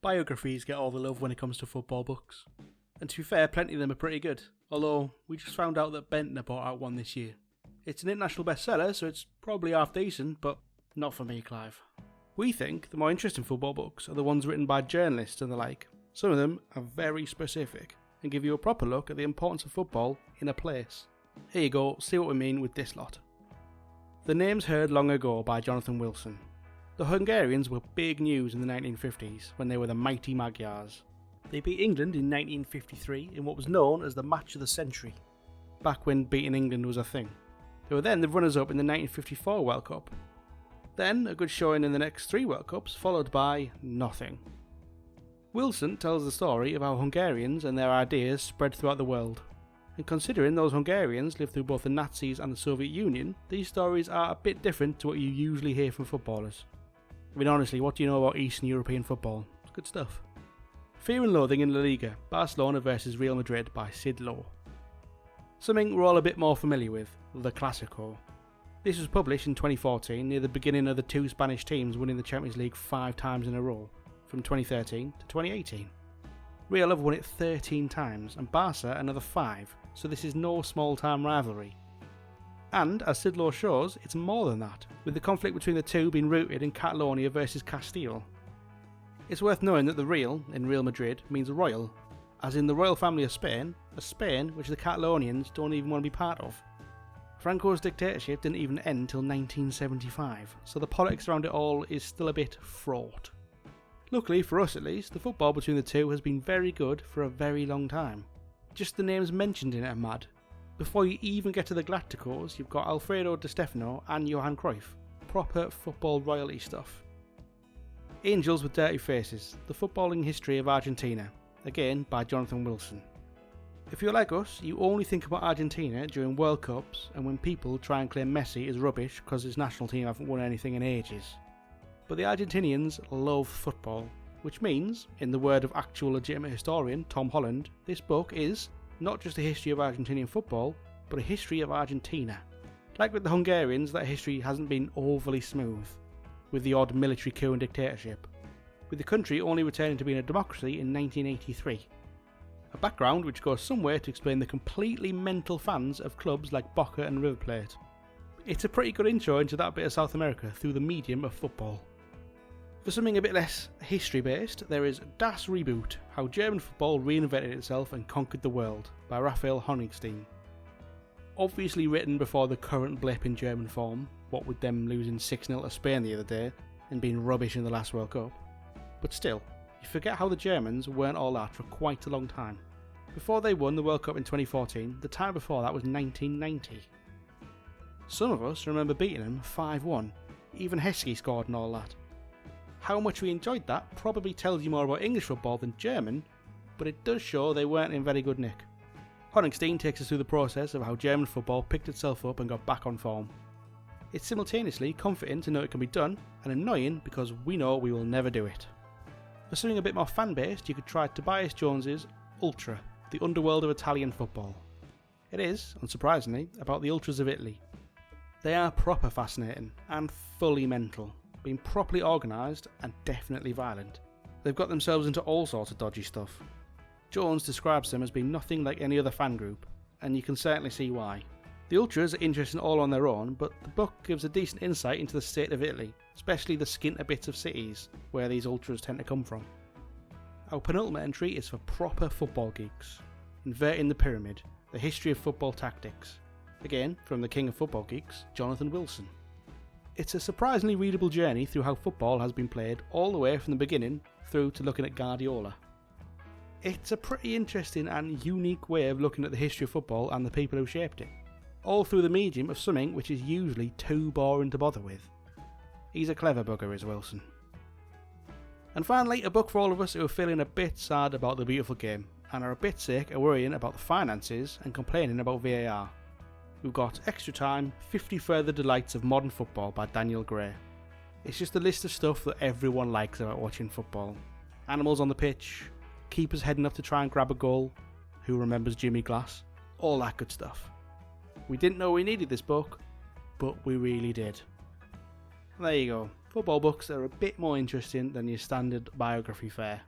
Biographies get all the love when it comes to football books. And to be fair, plenty of them are pretty good. Although, we just found out that Bentner bought out one this year. It's an international bestseller, so it's probably half decent, but not for me, Clive. We think the more interesting football books are the ones written by journalists and the like. Some of them are very specific and give you a proper look at the importance of football in a place. Here you go, see what we mean with this lot. The Names Heard Long Ago by Jonathan Wilson. The Hungarians were big news in the 1950s when they were the mighty Magyars. They beat England in 1953 in what was known as the Match of the Century, back when beating England was a thing. They were then the runners-up in the 1954 World Cup. Then a good showing in the next 3 World Cups, followed by nothing. Wilson tells the story of how Hungarians and their ideas spread throughout the world. And considering those Hungarians lived through both the Nazis and the Soviet Union, these stories are a bit different to what you usually hear from footballers. I mean, honestly, what do you know about Eastern European football? It's good stuff. Fear and Loathing in La Liga, Barcelona vs Real Madrid by Sid Lowe. Something we're all a bit more familiar with, the Clásico. This was published in 2014 near the beginning of the 2 Spanish teams winning the Champions League 5 times in a row, from 2013 to 2018. Real have won it 13 times and Barca another 5, so this is no small time rivalry. And, as Sid Lowe shows, it's more than that, with the conflict between the two being rooted in Catalonia versus Castile. It's worth knowing that the Real, in Real Madrid, means royal, as in the royal family of Spain, a Spain which the Catalonians don't even want to be part of. Franco's dictatorship didn't even end until 1975, so the politics around it all is still a bit fraught. Luckily, for us at least, the football between the two has been very good for a very long time. Just the names mentioned in it are mad. Before you even get to the Galacticos, you've got Alfredo Di Stefano and Johan Cruyff. Proper football royalty stuff. Angels with Dirty Faces, The Footballing History of Argentina, again by Jonathan Wilson. If you're like us, you only think about Argentina during World Cups and when people try and claim Messi is rubbish because his national team haven't won anything in ages. But the Argentinians love football, which means, in the word of actual legitimate historian Tom Holland, this book is not just a history of Argentinian football, but a history of Argentina. Like with the Hungarians, that history hasn't been overly smooth, with the odd military coup and dictatorship, with the country only returning to being a democracy in 1983. A background which goes some way to explain the completely mental fans of clubs like Boca and River Plate. It's a pretty good intro into that bit of South America through the medium of football. For something a bit less history-based, there is Das Reboot, How German Football Reinvented Itself and Conquered the World, by Raphael Honigstein. Obviously written before the current blip in German form, what with them losing 6-0 to Spain the other day, and being rubbish in the last World Cup. But still, you forget how the Germans weren't all that for quite a long time. Before they won the World Cup in 2014, the time before that was 1990. Some of us remember beating them 5-1, even Heskey scored and all that. How much we enjoyed that probably tells you more about English football than German, but it does show they weren't in very good nick. Honigstein takes us through the process of how German football picked itself up and got back on form. It's simultaneously comforting to know it can be done, and annoying because we know we will never do it. For something a bit more fan-based, you could try Tobias Jones's Ultra, the underworld of Italian football. It is, unsurprisingly, about the Ultras of Italy. They are proper fascinating, and fully mental, being properly organised and definitely violent. They've got themselves into all sorts of dodgy stuff. Jones describes them as being nothing like any other fan group, and you can certainly see why. The Ultras are interesting all on their own, but the book gives a decent insight into the state of Italy, especially the skinter bits of cities where these Ultras tend to come from. Our penultimate entry is for proper football geeks. Inverting the Pyramid, the history of football tactics. Again, from the king of football geeks, Jonathan Wilson. It's a surprisingly readable journey through how football has been played all the way from the beginning through to looking at Guardiola. It's a pretty interesting and unique way of looking at the history of football and the people who shaped it, all through the medium of something which is usually too boring to bother with. He's a clever bugger, is Wilson. And finally, a book for all of us who are feeling a bit sad about the beautiful game and are a bit sick of worrying about the finances and complaining about VAR. We've got Extra Time, 50 Further Delights of Modern Football by Daniel Gray. It's just a list of stuff that everyone likes about watching football. Animals on the pitch, keepers heading up to try and grab a goal, who remembers Jimmy Glass, all that good stuff. We didn't know we needed this book, but we really did. There you go, football books are a bit more interesting than your standard biography fare.